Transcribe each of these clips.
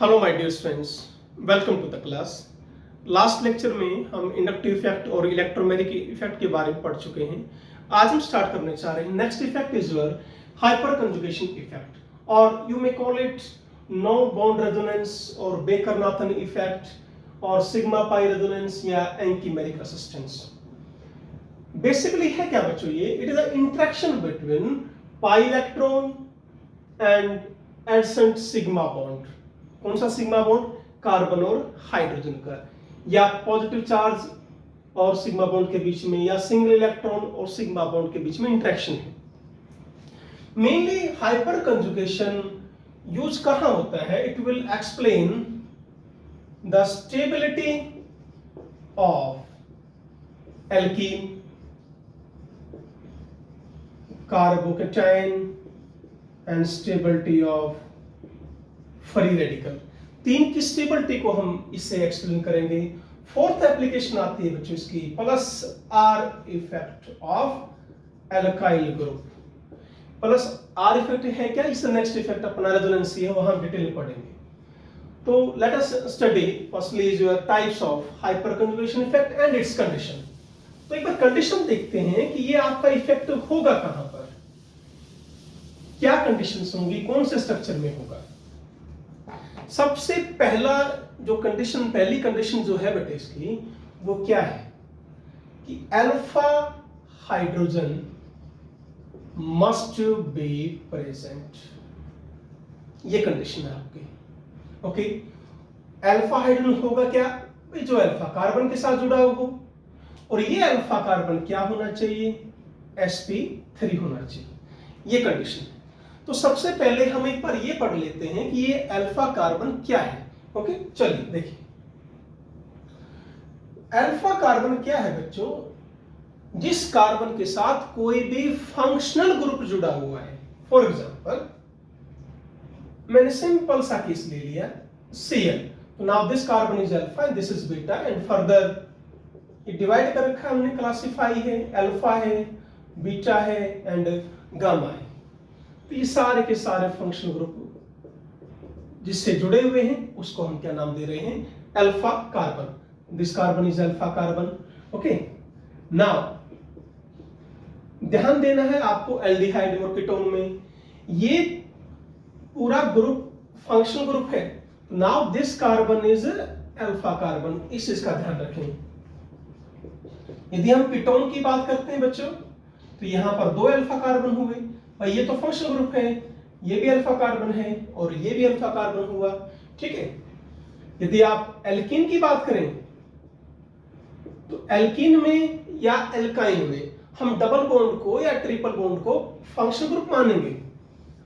Hello my dear students, welcome to the class. Last lecture में हम inductive effect और electromagnetic effect के बारे में पढ़ चुके हैं। आज हम स्टार्ट करने चाह रहे हैं। Next effect is your hyper conjugation effect, और you may call it no bond resonance और बेकर-नाथन इफेक्ट और सिग्मा पाई रेजोनेंस या एंकीमेरिक रेसिस्टेंस। बेसिकली है क्या बच्चों ये? It is a interaction between pi electron and adjacent sigma bond. कौन सा सिग्मा बॉन्ड? कार्बन और हाइड्रोजन का, या पॉजिटिव चार्ज और सिग्मा बॉन्ड के बीच में, या सिंगल इलेक्ट्रॉन और सिग्मा बॉन्ड के बीच में इंटरेक्शन है। मेनली हाइपर कंजुगेशन यूज कहां होता है? It will explain the stability of alkene, carbocation and stability of free radical. तीन की स्टेबिलिटी को हम इससे एक्सप्लेन करेंगे। फोर्थ एप्लीकेशन आती है बच्चों इसकी, plus are effect of alkyl group. Plus are effect है क्या? इससे नेक्स्ट इफेक्ट अपना रेजोनेंसी है, वहां डिटेल में पढ़ेंगे। तो let us study firstly is your types of hyper conjugation effect and it's condition. तो एक बार कंडीशन देखते हैं कि ये आपका इफेक्ट होगा कहां पर, क्या कंडीशंस होंगी, कौन से स्ट्रक्चर में होगा। सबसे पहला जो कंडीशन, पहली कंडीशन जो है बेटे इसकी, वो क्या है कि alpha hydrogen must be present. ये कंडीशन है आपकी। ओके, अल्फा हाइड्रोजन होगा क्या? जो अल्फा कार्बन के साथ जुड़ा हो, और ये अल्फा कार्बन क्या होना चाहिए? sp3 होना चाहिए। ये कंडीशन है। तो सबसे पहले हम एक बार ये पढ़ लेते हैं कि ये अल्फा कार्बन क्या है। ओके, चलिए देखिए। अल्फा कार्बन क्या है बच्चों? जिस कार्बन के साथ कोई भी फंक्शनल ग्रुप जुड़ा हुआ है। फॉर एग्जांपल मैंने सिंपल सा केस ले लिया, Cl। तो now this carbon is alpha and this is beta, and further ये डिवाइड कर रखा हमने, क्लासिफाई है, अल्फा है, बीटा है एंड गामा है। तो ये सारे के सारे फंक्शनल ग्रुप जिससे जुड़े हुए हैं उसको हम क्या नाम दे रहे हैं? Alpha carbon. This carbon is alpha carbon. Okay, now ध्यान देना है आपको एल्डिहाइड और कीटोन में ये पूरा ग्रुप फंक्शनल ग्रुप है। Now this carbon is alpha carbon, इसका ध्यान रखें। यदि हम कीटोन की बात करते हैं बच्चों, तो यहां पर दो अल्फा कार्बन हुए भाई, ये तो फंक्शनल ग्रुप है, ये भी अल्फा कार्बन है और ये भी अल्फा कार्बन हुआ। ठीक है। यदि आप एल्कीन की बात करें तो एल्कीन में या एल्काइन में हम डबल बॉन्ड को या ट्रिपल बॉन्ड को फंक्शनल ग्रुप मानेंगे।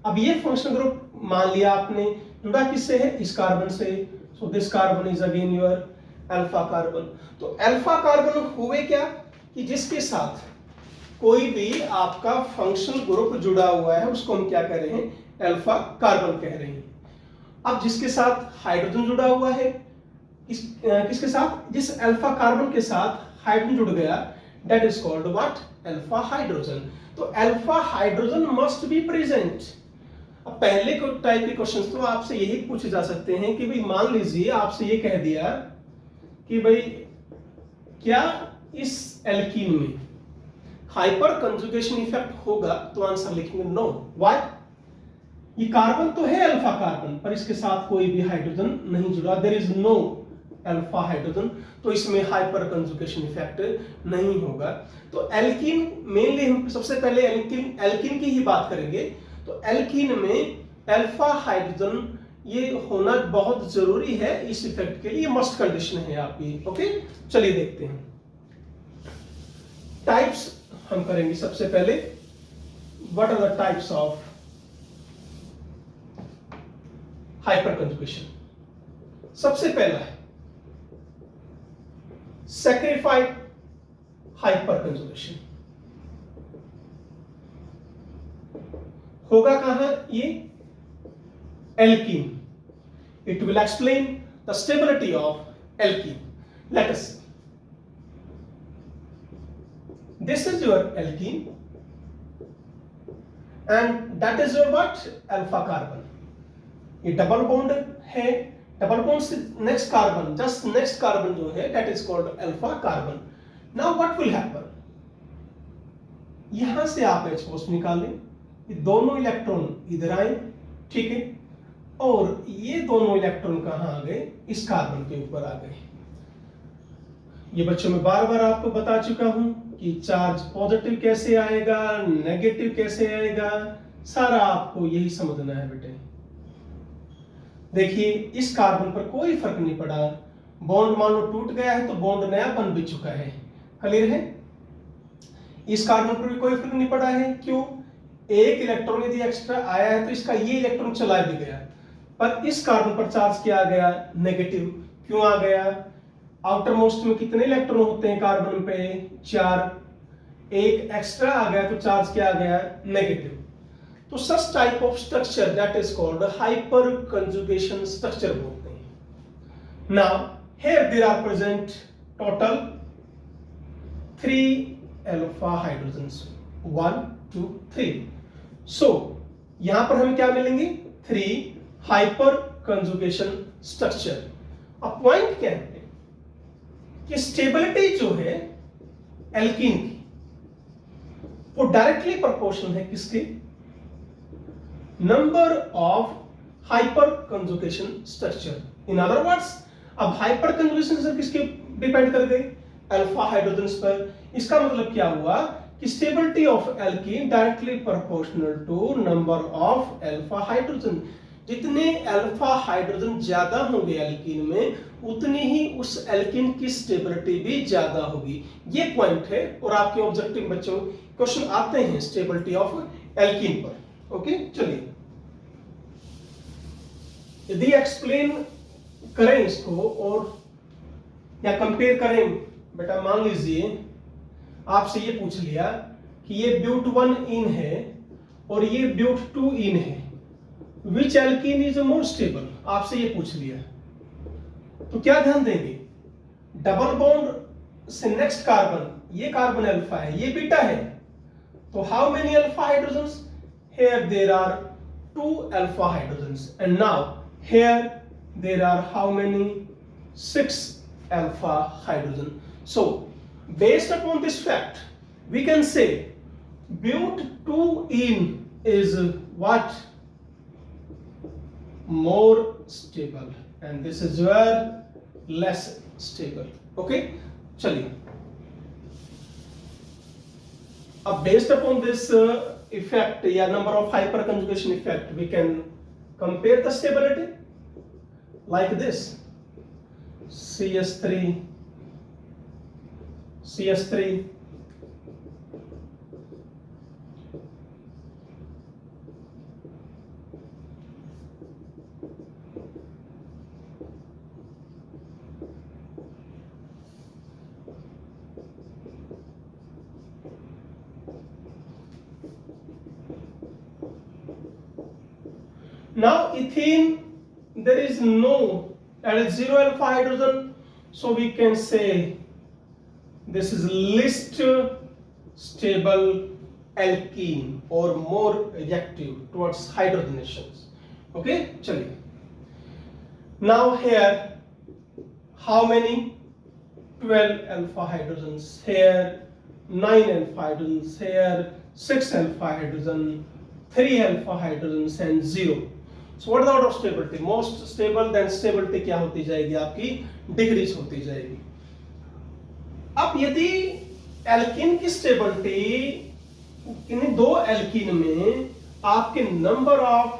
अब ये फंक्शनल ग्रुप मान लिया आपने, जुड़ा किससे है? इस कार्बन से। So this carbon is again your alpha carbon. तो अल्फा कार्बन हुए क्या कि जिसके साथ कोई भी आपका फंक्शनल ग्रुप जुड़ा हुआ है उसको हम क्या कह रहे हैं? अल्फा कार्बन कह रहे हैं। अब जिसके साथ हाइड्रोजन जुड़ा हुआ है, किसके साथ? जिस अल्फा कार्बन के साथ हाइड्रोजन जुड़ गया, that is called what? Alpha hydrogen. तो alpha hydrogen must be present. अब पहले को टाइप के क्वेश्चंस तो आपसे यही पूछे जा सकते हैं कि भाई मान लीजिए आपसे ये कह दिया कि भाई क्या इस एल्कीन में हाइपर कंजुगेशन इफेक्ट होगा? तो आंसर लिखेंगे नो। व्हाई? ये कार्बन तो है अल्फा कार्बन, पर इसके साथ कोई भी हाइड्रोजन नहीं जुड़ा, there is no alpha hydrogen, तो इसमें हाइपर कंजुगेशन इफेक्ट नहीं होगा। तो एल्कीन मेनली हम सबसे पहले एल्कीन की ही बात करेंगे। तो एल्कीन में अल्फा हाइड्रोजन ये होना बहुत जरूरी है इस इफेक्ट के लिए, मस्ट कंडीशन है आपकी। ओके, चलिए देखते हैं टाइप्स हम करेंगे। सबसे पहले what are the types of hyperconjugation. सबसे पहला है सैक्रिफाइड हाइपर कंजुगेशन। होगा कहां ये? Alkene. It will explain the stability of alkene. Let us see, this is your alkene and that is your what? Alpha carbon. ये double bond है, double bond से next carbon, just next carbon जो है that is called alpha carbon. Now what will happen, यहां से आप H post निकालें, ये दोनों इलेक्ट्रॉन इधर आए, ठीक है, और ये दोनों इलेक्ट्रॉन कहां आ गए, इस कार्बन के ऊपर आ गए। ये बच्चों में बार बार आपको बता चुका हूं कि चार्ज पॉजिटिव कैसे आएगा, नेगेटिव कैसे आएगा, सारा आपको यही समझना है बेटे। देखिए इस कार्बन पर कोई फर्क नहीं पड़ा, बॉन्ड मान लो टूट गया है तो बॉन्ड नया बन भी चुका है, क्लियर है। इस कार्बन पर भी कोई फर्क नहीं पड़ा है, क्यों, एक इलेक्ट्रॉन यदि एक्स्ट्रा आया है तो इसका ये इलेक्ट्रॉन चला भी गया, पर इस कार्बन पर चार्ज क्या आ गया, नेगेटिव। क्यों आ गया, आउटर मोस्ट में कितने इलेक्ट्रॉन होते हैं कार्बन पे, 4, एक एक्स्ट्रा आ गया तो चार्ज क्या आ गया, नेगेटिव। तो such type of structure that is called hyperconjugation structure बोलते हैं। Now here there are present total 3 alpha hydrogens, 1 2 3। So यहां पर हमें क्या मिलेंगे, 3 हाइपर कंजुगेशन स्ट्रक्चर। अब पॉइंट क्या है कि स्टेबिलिटी जो है एल्कीन की वो डायरेक्टली प्रोपोर्शनल है किसके, number of hyperconjugation structure. In other words अब हाइपर कंजुगेशन स्ट्रक्चर किसके डिपेंड कर गए, अल्फा हाइड्रोजन्स पर। इसका मतलब क्या हुआ कि stability of alkene directly proportional to number of alpha hydrogen. जितने अल्फा हाइड्रोजन ज्यादा होंगे एल्कीन में, उतनी ही उस एल्कीन की स्टेबिलिटी भी ज्यादा होगी। ये पॉइंट है, और आपके ऑब्जेक्टिव बच्चों क्वेश्चन आते हैं स्टेबिलिटी ऑफ एल्कीन पर। ओके, चलिए यदि एक्सप्लेन करें इसको और या कंपेयर करें, बेटा मान लीजिए आपसे ये पूछ लिया कि ये ब्यूट 1 इन है और ये ब्यूट 2 इन है, which alkene is more stable, आपसे ये पूछ लिया, तो क्या ध्यान देंगे, डबल बॉन्ड से नेक्स्ट कार्बन, ये कार्बन अल्फा है, ये बीटा है, तो how many alpha hydrogens, here there are 2 alpha hydrogens, and now here there are how many, 6 alpha hydrogen. So based upon this fact we can say but 2-ene is what, more stable, and this is where less stable. Okay, chaliye अब based upon this effect या number of hyperconjugation effect we can compare the stability like this, CS3 now ethene there is no, that is 0 alpha hydrogen, so we can say this is least stable alkene or more reactive towards hydrogenations. Okay, chaliye now here how many, 12 alpha hydrogens, here 9 alpha hydrogens, here 6 alpha hydrogen, 3 alpha hydrogens and 0. So what is the order of stability? Most stable, then stability क्या होती जाएगी आपकी, decrease होती जाएगी। अब यदि alkene की stability, इन दो एल्कीन में आपके number of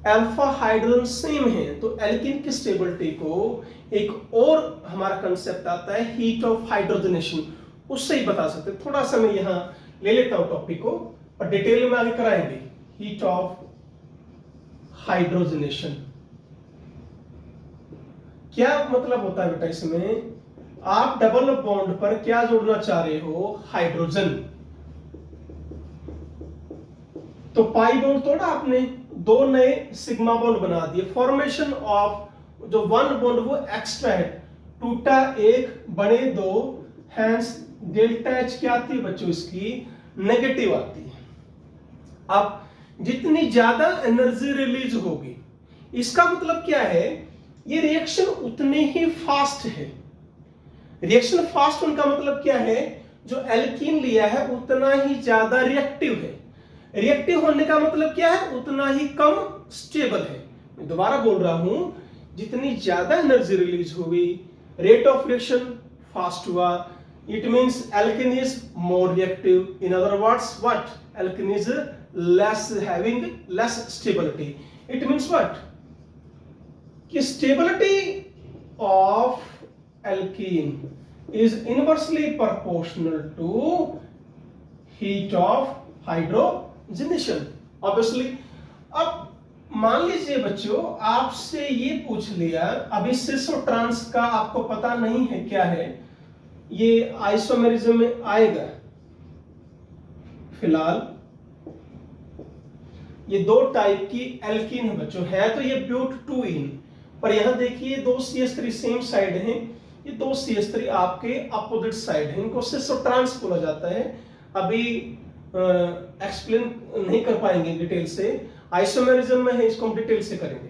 alpha hydrogen same है, तो एल्कीन की स्टेबिलिटी को एक और हमारा कंसेप्ट आता है हीट ऑफ हाइड्रोजनेशन, उससे ही बता सकते। थोड़ा सा मैं यहाँ ले लेता हूं टॉपिक को और डिटेल में आगे कराएंगे। हीट ऑफ हाइड्रोजनेशन क्या मतलब होता है बेटा, इसमें आप डबल बॉन्ड पर क्या जोड़ना चाह रहे हो, हाइड्रोजन, तो पाई बॉन्ड तोड़ा आपने, 2 नए सिग्मा बॉन्ड बना दिए, फॉर्मेशन ऑफ जो 1 बॉन्ड वो एक्स्ट्रा है, टूटा 1 बने 2, हैंस डेल्टा एच क्या आती है बच्चों, इसकी नेगेटिव आती है। अब जितनी ज्यादा एनर्जी रिलीज होगी इसका मतलब क्या है, ये रिएक्शन उतने ही फास्ट है। रिएक्शन फास्ट होने का मतलब क्या है, जो एल्कीन लिया है उतना ही ज्यादा रिएक्टिव है। रिएक्टिव होने का मतलब क्या है, उतना ही कम स्टेबल है। मैं दोबारा बोल रहा हूं, जितनी ज्यादा एनर्जी रिलीज हुई, रेट ऑफ रिएक्शन फास्ट हुआ, it means alkene is more reactive. In other words what, alkene is less having less stability. It means what, कि stability of alkene is inversely proportional to heat of hydrogenation obviously। अब मान लीजिए बच्चों, आपसे ये पूछ लिया, अभी सिस और ट्रांस का आपको पता नहीं है क्या है, ये आइसोमेरिज्म में आएगा। फिलहाल ये दो टाइप की एल्कीन है बच्चों, है तो ये ब्यूट-2-ईन, पर यहां देखिए दो CH3 सेम साइड हैं, ये दो CH3 आपके अपोजिट साइड है, इनको सिस और ट्रांस बोला जाता है। अभी एक्सप्लेन नहीं कर पाएंगे डिटेल से, आइसोमेरिज्म में है, इसको हम डिटेल से करेंगे।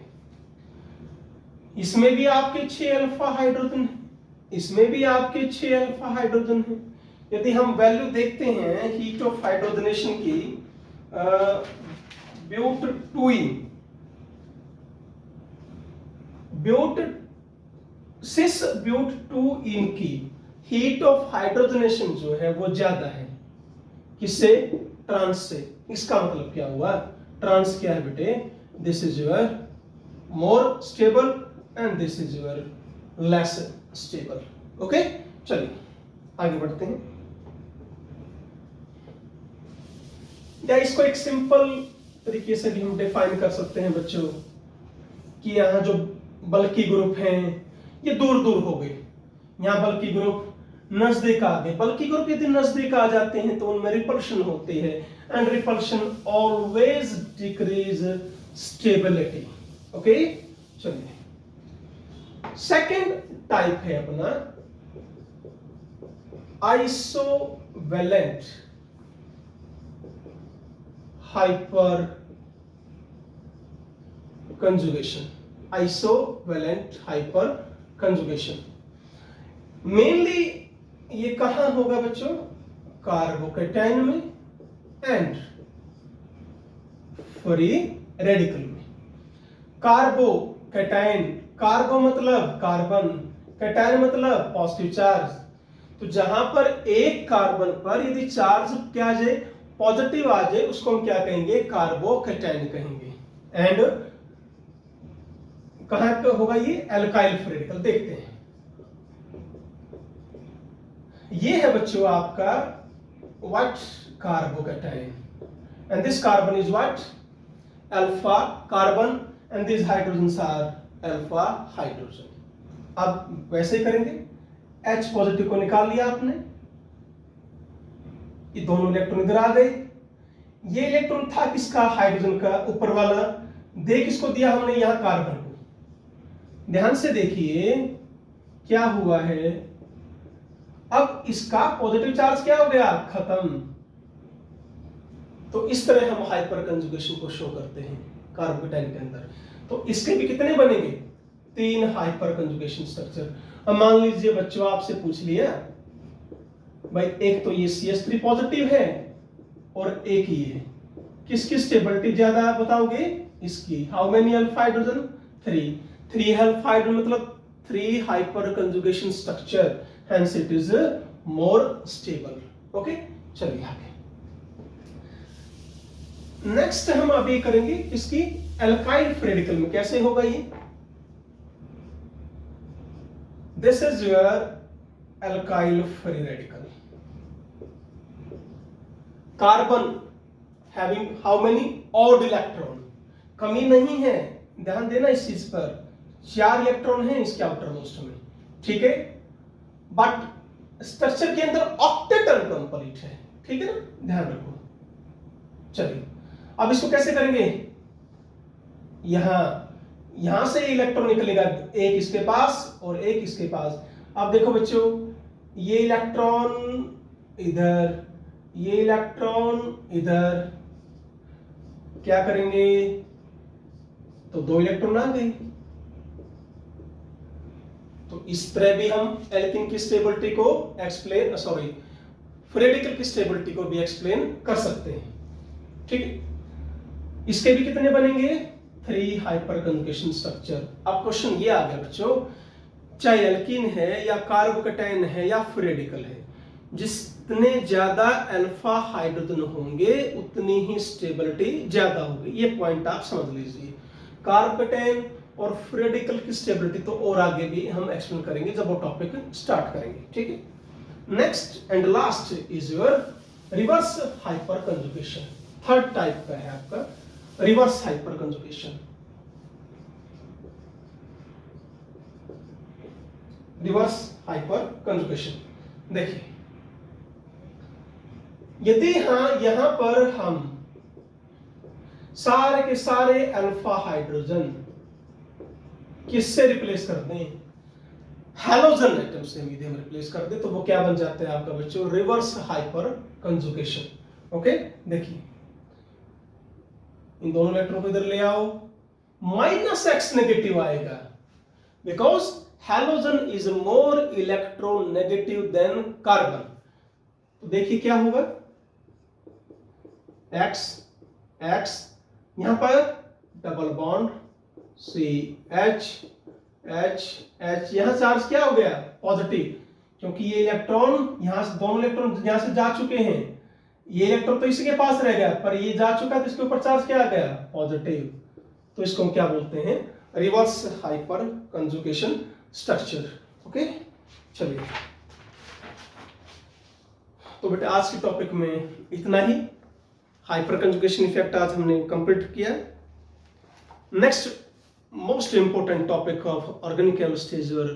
इसमें भी आपके 6 अल्फा हाइड्रोजन है, इसमें भी आपके 6 अल्फा हाइड्रोजन है। यदि हम वैल्यू देखते हैं हीट ऑफ हाइड्रोजनेशन की, ब्यूट-2-ईन, सिस ब्यूट-2-ईन की हीट ऑफ हाइड्रोजनेशन जो है वो ज्यादा है, किससे, ट्रांस से। इसका मतलब क्या हुआ, ट्रांस क्या है बेटे, this is your more stable and this is your less stable. Okay, चलिए आगे बढ़ते हैं। या इसको एक सिंपल तरीके से भी हम डिफाइन कर सकते हैं बच्चों, कि यहां जो बल्कि ग्रुप हैं ये दूर दूर हो गए, यहां बल्कि ग्रुप नजदीक आ गए। बल्कि ग्रुप यदि नजदीक आ जाते हैं तो उनमें रिपल्शन होती है, and repulsion always decrease stability. Okay, चलिए सेकंड टाइप है अपना isovalent hyper conjugation. Isovalent hyper conjugation mainly ये कहां होगा बच्चों, कार्बोकैटायन में एंड फ्री रेडिकल में। कार्बोकैटायन, कार्बो मतलब कार्बन, कैटायन मतलब पॉजिटिव चार्ज। तो जहां पर एक कार्बन पर यदि चार्ज क्या आ जाए, पॉजिटिव आ जाए, उसको हम क्या कहेंगे, कार्बोकैटायन कहेंगे। एंड कहां का होगा ये, एल्काइल फ्री रेडिकल। देखते हैं, ये है बच्चों आपका what, carbocation, and this carbon is what, alpha carbon, and this hydrogens are alpha hydrogen. अब वैसे ही करेंगे, H पॉजिटिव को निकाल लिया आपने, ये दोनों इलेक्ट्रॉन इधर आ गए। ये इलेक्ट्रॉन था किसका, हाइड्रोजन का, ऊपर वाला। दे किसको दिया हमने, यहां कार्बन को। ध्यान से देखिए क्या हुआ है, अब इसका पॉजिटिव चार्ज क्या हो गया, खत्म। तो इस तरह हम हाइपर कंजुगेशन को शो करते हैं कार्बोकैटायन के अंदर। तो इसके भी कितने बनेंगे, 3 हाइपर कंजुगेशन स्ट्रक्चर। अब मान लीजिए बच्चों आपसे पूछ लिया भाई, एक तो ये CH3 पॉजिटिव है और एक ये है, किसकी स्टेबिलिटी ज्यादा है बताओगे, इसकी। How many alpha hydrogen, 3 alpha hydrogen मतलब 3 hyperconjugation structure, hence it is more stable। Okay, चलिए आगे। नेक्स्ट हम अभी करेंगे इसकी एल्काइल फ्री रेडिकल में। कैसे होगा ये, this is your alkyl free radical. Carbon having how many, odd electron, कमी नहीं है, ध्यान देना इस चीज पर। 4 इलेक्ट्रॉन हैं इसके आउटर मोस्ट में, ठीक है, बट स्ट्रक्चर के अंदर ऑक्टेट अनकंप्लीट है, ठीक है ना, ध्यान रखो। चलिए अब इसको कैसे करेंगे, यहां से इलेक्ट्रॉन निकलेगा, एक इसके पास और एक इसके पास। अब देखो बच्चों, ये इलेक्ट्रॉन इधर, ये इलेक्ट्रॉन इधर, क्या करेंगे, तो 2 इलेक्ट्रॉन आ गए। तो इस तरह भी हम एल्कीन की स्टेबिलिटी को एक्सप्लेन फ्री रेडिकल की स्टेबिलिटी को भी एक्सप्लेन कर सकते हैं। ठीक है, इसके भी कितने बनेंगे? 3 हाइपर कंजुगेशन स्ट्रक्चर। अब क्वेश्चन ये आ गया बच्चों, चाहे एल्कीन है या कार्बोकेटाइन है या फ्री रेडिकल है, जितने ज्यादा अल्फा हाइड्रोजन होंगे उतनी ही स्टेबिलिटी ज्यादा होगी। ये पॉइंट आप समझ लीजिए। कार्बोकेटाइन और फ्री रेडिकल की स्टेबिलिटी तो और आगे भी हम एक्सप्लेन करेंगे जब वो टॉपिक स्टार्ट करेंगे। ठीक है, next and last is your reverse hyper conjugation. Third type का है आपका reverse hyper conjugation. Reverse hyper conjugation देखिए, यदि यहां पर हम सारे के सारे अल्फा हाइड्रोजन किससे रिप्लेस करते हैं? हैलोजन एटम से यदि हम रिप्लेस कर दे तो वो क्या बन जाता है आपका बच्चों? Reverse hyper conjugation. ओके, देखिए इन दोनों इलेक्ट्रॉन को इधर ले आओ, -x नेगेटिव आएगा, because halogen is more electronegative than carbon. तो देखिए क्या होगा, x x यहां पर double bond CH H H, यहां चार्ज क्या हो गया? पॉजिटिव, क्योंकि ये इलेक्ट्रॉन यहां से, दोनों इलेक्ट्रॉन यहां से जा चुके हैं, ये इलेक्ट्रॉन तो इसी के पास रह गया, पर ये जा चुका तो इसके ऊपर चार्ज क्या आ गया? पॉजिटिव। तो इसको हम क्या बोलते हैं? Reverse hyper conjugation structure. Okay, चलिए तो बेटा आज के टॉपिक में इतना ही। हाइपर कंजुगेशन इफेक्ट आज हमने कंप्लीट किया। Next most important topic of organic chemistry is your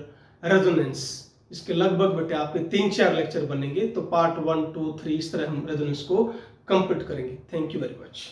resonance. इसके लगभग बेटे आपके 3-4 लेक्चर बनेंगे, तो पार्ट 1, 2, 3 इस तरह हम रेजोनेंस को कंप्लीट करेंगे। Thank you very much.